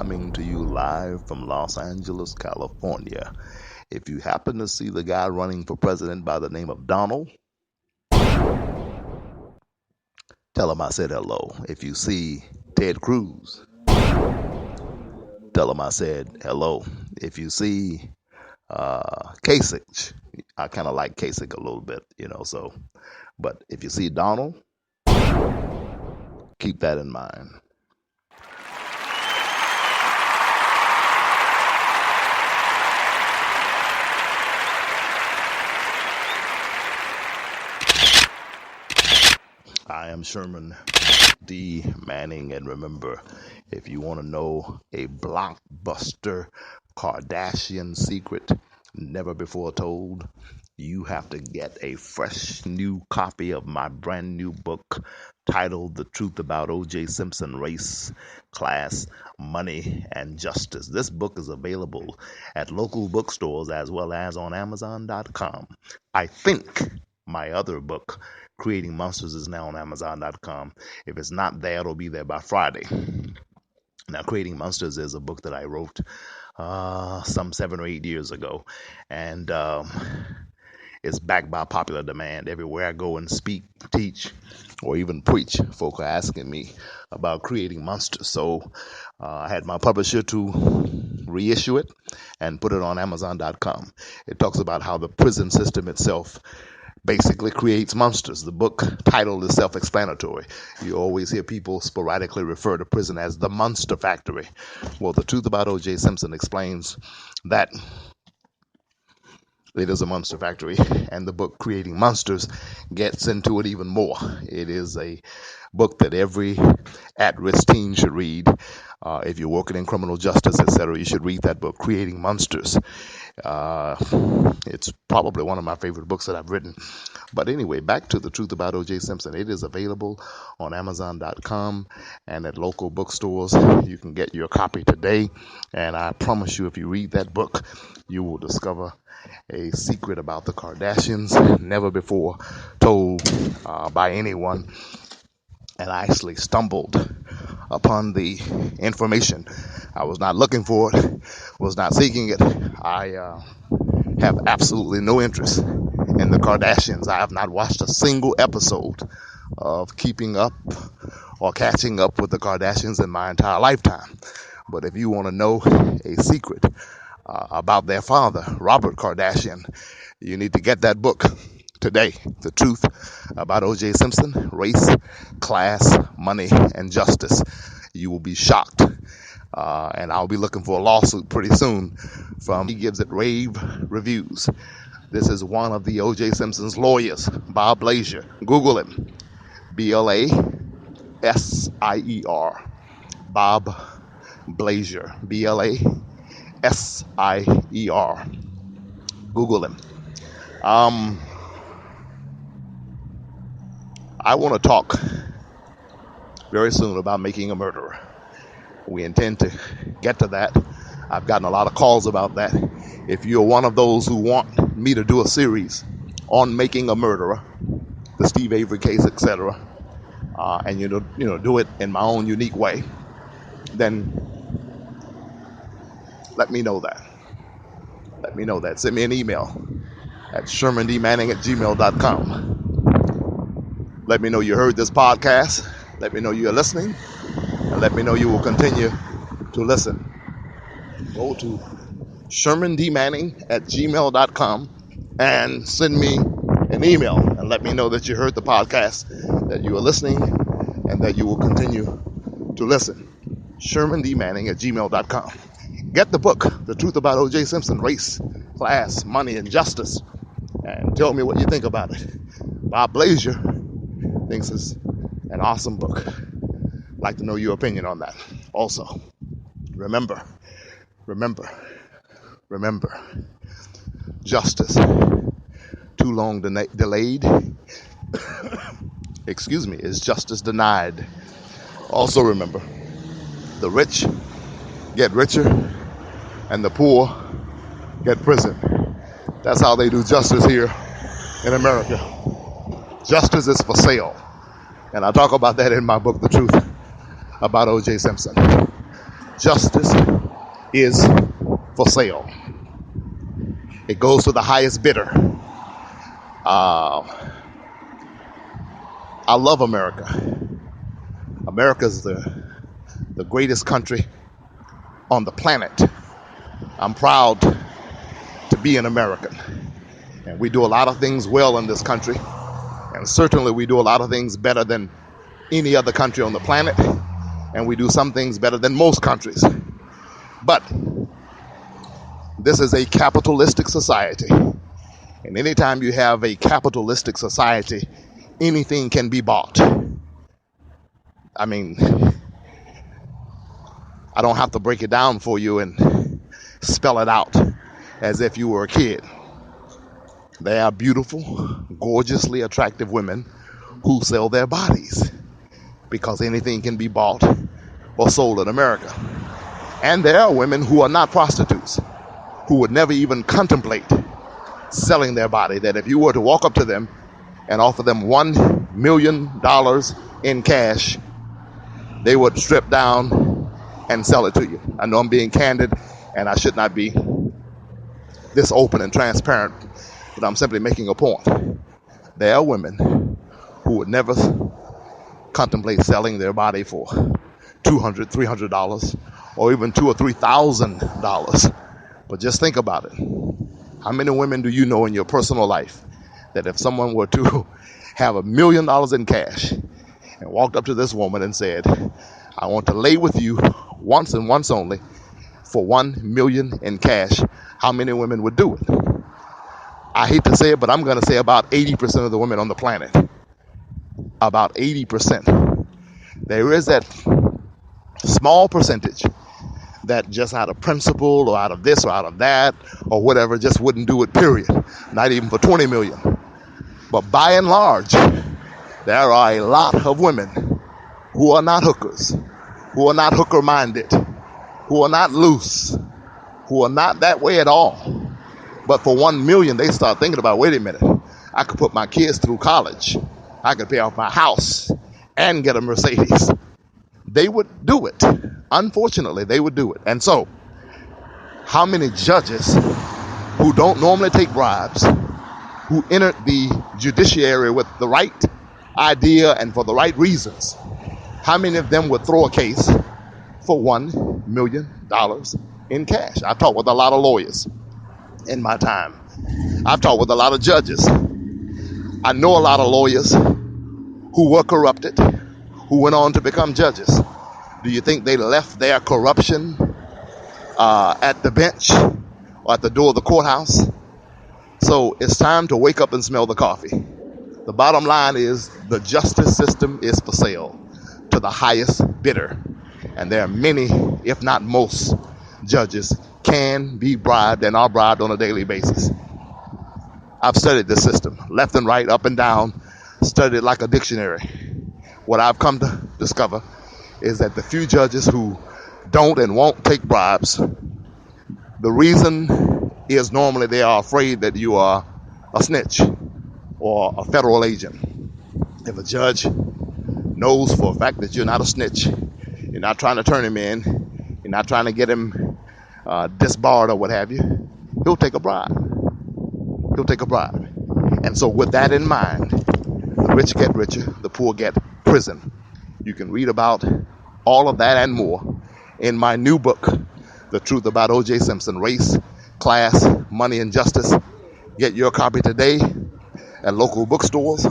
coming to you live from Los Angeles, California. If you happen to see the guy running for president by the name of Donald, tell him I said hello. If you see Ted Cruz, tell him I said hello. If you see Kasich, I kind of like Kasich a little bit, but if you see Donald, keep that in mind. I am Sherman D. Manning, and remember, if you want to know a blockbuster Kardashian secret never before told, you have to get a fresh new copy of my brand new book titled The Truth About O.J. Simpson, Race, Class, Money, and Justice. This book is available at local bookstores as well as on Amazon.com. I think my other book, Creating Monsters, is now on Amazon.com. If it's not there, it'll be there by Friday. Now, Creating Monsters is a book that I wrote some 7 or 8 years ago, and it's backed by popular demand. Everywhere I go and speak, teach, or even preach, folk are asking me about Creating Monsters. So I had my publisher to reissue it and put it on Amazon.com. It talks about how the prison system itself basically creates monsters. The book title is self-explanatory. You always hear people sporadically refer to prison as the monster factory. Well, The Truth About O.J. Simpson explains that it is a monster factory, and the book Creating Monsters gets into it even more. It is a book that every at-risk teen should read. If you're working in criminal justice, etc., you should read that book, Creating Monsters. It's probably one of my favorite books that I've written. But anyway, back to The Truth About O.J. Simpson. It is available on Amazon.com and at local bookstores. You can get your copy today. And I promise you, if you read that book, you will discover a secret about the Kardashians never before told by anyone. And I actually stumbled upon the information. I was not looking for it, was not seeking it. I have absolutely no interest in the Kardashians. I have not watched a single episode of Keeping Up or Catching Up with the Kardashians in my entire lifetime. But if you want to know a secret about their father, Robert Kardashian, you need to get that book today, The Truth About O.J. Simpson, Race, Class, Money, and Justice. You will be shocked. And I'll be looking for a lawsuit pretty soon from he gives it rave reviews. This is one of the O.J. Simpson's lawyers, Bob Blazier. Google him. B-L-A-S-I-E-R. Bob Blazier. B-L-A-S-I-E-R. Google him. I want to talk very soon about making a murderer. We intend to get to that. I've gotten a lot of calls about that. If you're one of those who want me to do a series on making a murderer, the Steve Avery case, etc., and do it in my own unique way, then let me know that. Let me know that. Send me an email at shermandmanning@gmail.com. Let me know you heard this podcast. Let me know you're listening. And let me know you will continue to listen. Go to shermandmanning@gmail.com and send me an email and let me know that you heard the podcast, that you are listening, and that you will continue to listen. shermandmanning@gmail.com. Get the book, The Truth About O.J. Simpson, Race, Class, Money, and Justice, and tell me what you think about it. Bob Blazier thinks it's an awesome book. I'd like to know your opinion on that. Also, remember, justice too long delayed, is justice denied. Also remember, the rich get richer and the poor get prison. That's how they do justice here in America. Justice is for sale. And I talk about that in my book, The Truth About O.J. Simpson. Justice is for sale. It goes to the highest bidder. Uh, I love America. America is the greatest country on the planet. I'm proud to be an American. And we do a lot of things well in this country. And certainly we do a lot of things better than any other country on the planet. And we do some things better than most countries. But this is a capitalistic society. And anytime you have a capitalistic society, anything can be bought. I mean, I don't have to break it down for you and spell it out as if you were a kid. They are beautiful, gorgeously attractive women who sell their bodies because anything can be bought or sold in America. And there are women who are not prostitutes, who would never even contemplate selling their body, that if you were to walk up to them and offer them $1 million in cash, they would strip down and sell it to you. I know I'm being candid and I should not be this open and transparent, but I'm simply making a point. There are women who would never contemplate selling their body for $200, $300, or even $2,000 or $3,000. But just think about it. How many women do you know in your personal life that if someone were to have $1 million in cash and walked up to this woman and said, I want to lay with you once and once only for $1 million in cash, how many women would do it? I hate to say it, but I'm going to say about 80% of the women on the planet. About 80%. There is that small percentage that just out of principle or out of this or out of that or whatever just wouldn't do it, period. Not even for 20 million. But by and large, there are a lot of women who are not hookers, who are not hooker minded, who are not loose, who are not that way at all. But for 1 million, they start thinking about, wait a minute, I could put my kids through college. I could pay off my house and get a Mercedes. They would do it. Unfortunately, they would do it. And so, how many judges who don't normally take bribes, who enter the judiciary with the right idea and for the right reasons, how many of them would throw a case for $1 million in cash? I've talked with a lot of lawyers in my time. I've talked with a lot of judges. I know a lot of lawyers who were corrupted, who went on to become judges. Do you think they left their corruption at the bench or at the door of the courthouse? So it's time to wake up and smell the coffee. The bottom line is the justice system is for sale to the highest bidder. And there are many, if not most, judges can be bribed and are bribed on a daily basis. I've studied this system, left and right, up and down, studied it like a dictionary. What I've come to discover is that the few judges who don't and won't take bribes, the reason is normally they are afraid that you are a snitch or a federal agent. If a judge knows for a fact that you're not a snitch, you're not trying to turn him in, you're not trying to get him disbarred or what have you, he'll take a bribe. He'll take a bribe. And so with that in mind, the rich get richer, the poor get prison. You can read about all of that and more in my new book, The Truth About O.J. Simpson, Race, Class, Money, and Justice. Get your copy today at local bookstores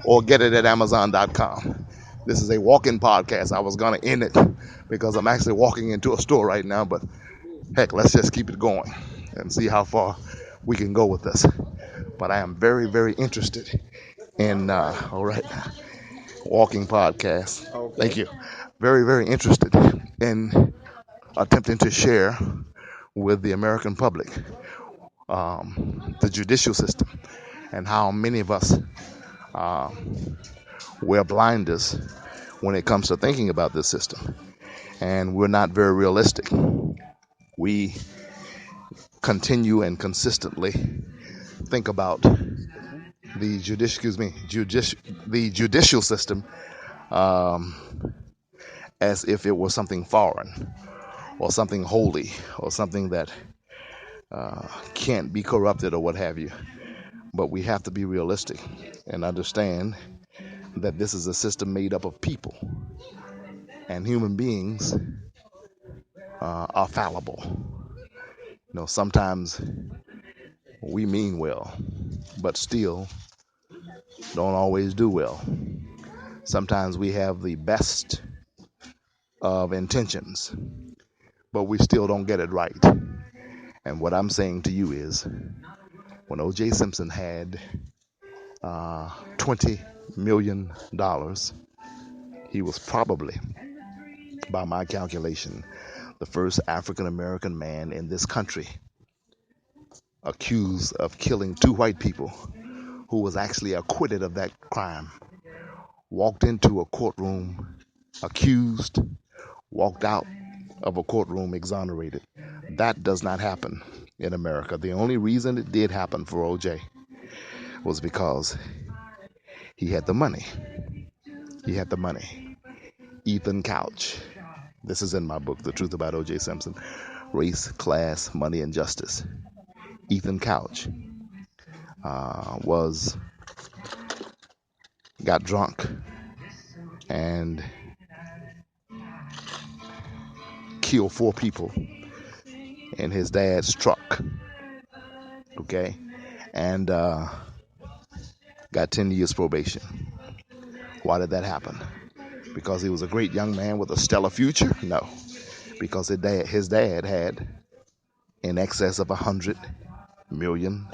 or get it at Amazon.com. This is a walk-in podcast. I was going to end it because I'm actually walking into a store right now, but heck, let's just keep it going and see how far we can go with this. But I am very, very interested in, all right, walking podcast. Okay. Thank you. Very, very interested in attempting to share with the American public the judicial system and how many of us wear blinders when it comes to thinking about this system. And we're not very realistic. We continue and consistently think about the judicial system as if it was something foreign, or something holy or something that can't be corrupted or what have you. But we have to be realistic and understand that this is a system made up of people, and human beings are fallible. Sometimes we mean well, but still don't always do well. Sometimes we have the best of intentions, but we still don't get it right. And what I'm saying to you is, when O.J. Simpson had $20 million, he was probably, by my calculation, the first African American man in this country accused of killing two white people, who was actually acquitted of that crime. Walked into a courtroom accused, walked out of a courtroom exonerated. That does not happen in America. The only reason it did happen for O.J. was because he had the money. He had the money. Ethan Couch. This is in my book, The Truth About O.J. Simpson. Race, Class, Money, and Justice. Ethan Couch got drunk and killed 4 people in his dad's truck. Okay? And got 10 years probation. Why did that happen? Because he was a great young man with a stellar future? No. Because his dad had in excess of $100 million.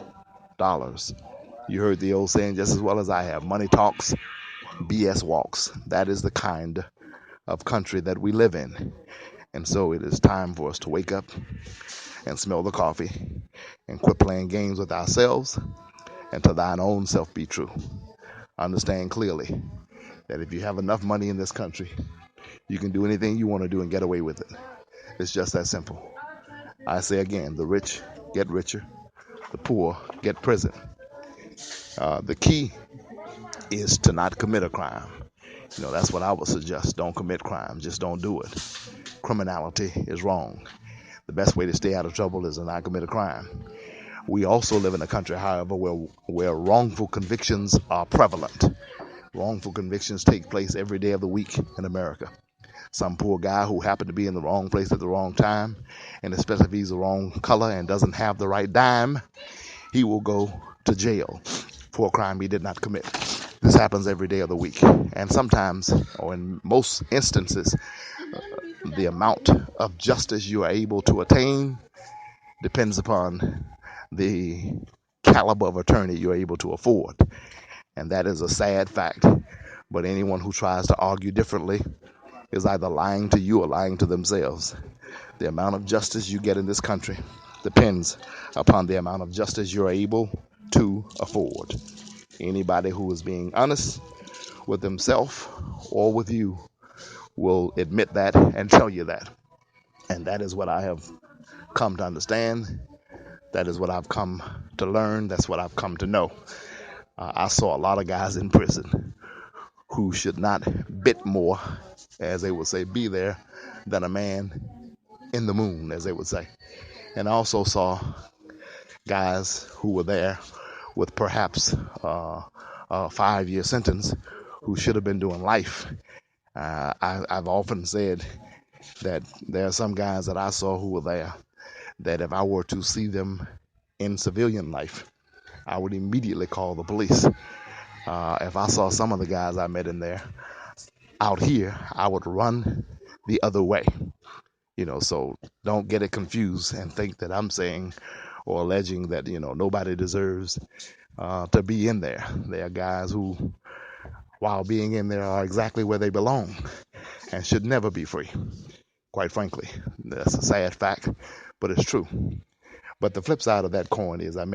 You heard the old saying just as well as I have. Money talks, BS walks. That is the kind of country that we live in. And so it is time for us to wake up and smell the coffee and quit playing games with ourselves, and to thine own self be true. Understand clearly that if you have enough money in this country, you can do anything you want to do and get away with it. It's just that simple. I say again, the rich get richer, the poor get prison. The key is to not commit a crime. That's what I would suggest. Don't commit crime. Just don't do it. Criminality is wrong. The best way to stay out of trouble is to not commit a crime. We also live in a country, however, where wrongful convictions are prevalent. Wrongful convictions take place every day of the week in America. Some poor guy who happened to be in the wrong place at the wrong time, and especially if he's the wrong color and doesn't have the right dime, he will go to jail for a crime he did not commit. This happens every day of the week. And sometimes, or in most instances, the amount of justice you are able to attain depends upon the caliber of attorney you're able to afford. And that is a sad fact. But anyone who tries to argue differently is either lying to you or lying to themselves. The amount of justice you get in this country depends upon the amount of justice you're able to afford. Anybody who is being honest with himself or with you will admit that and tell you that. And that is what I have come to understand. That is what I've come to learn. That's what I've come to know. I saw a lot of guys in prison who should not bit more, as they would say, be there, than a man in the moon, as they would say. And I also saw guys who were there with perhaps a 5-year sentence who should have been doing life. I've often said that there are some guys that I saw who were there that if I were to see them in civilian life, I would immediately call the police. If I saw some of the guys I met in there out here, I would run the other way. So don't get it confused and think that I'm saying or alleging that, nobody deserves to be in there. There are guys who, while being in there, are exactly where they belong and should never be free. Quite frankly, that's a sad fact, but it's true. But the flip side of that coin is I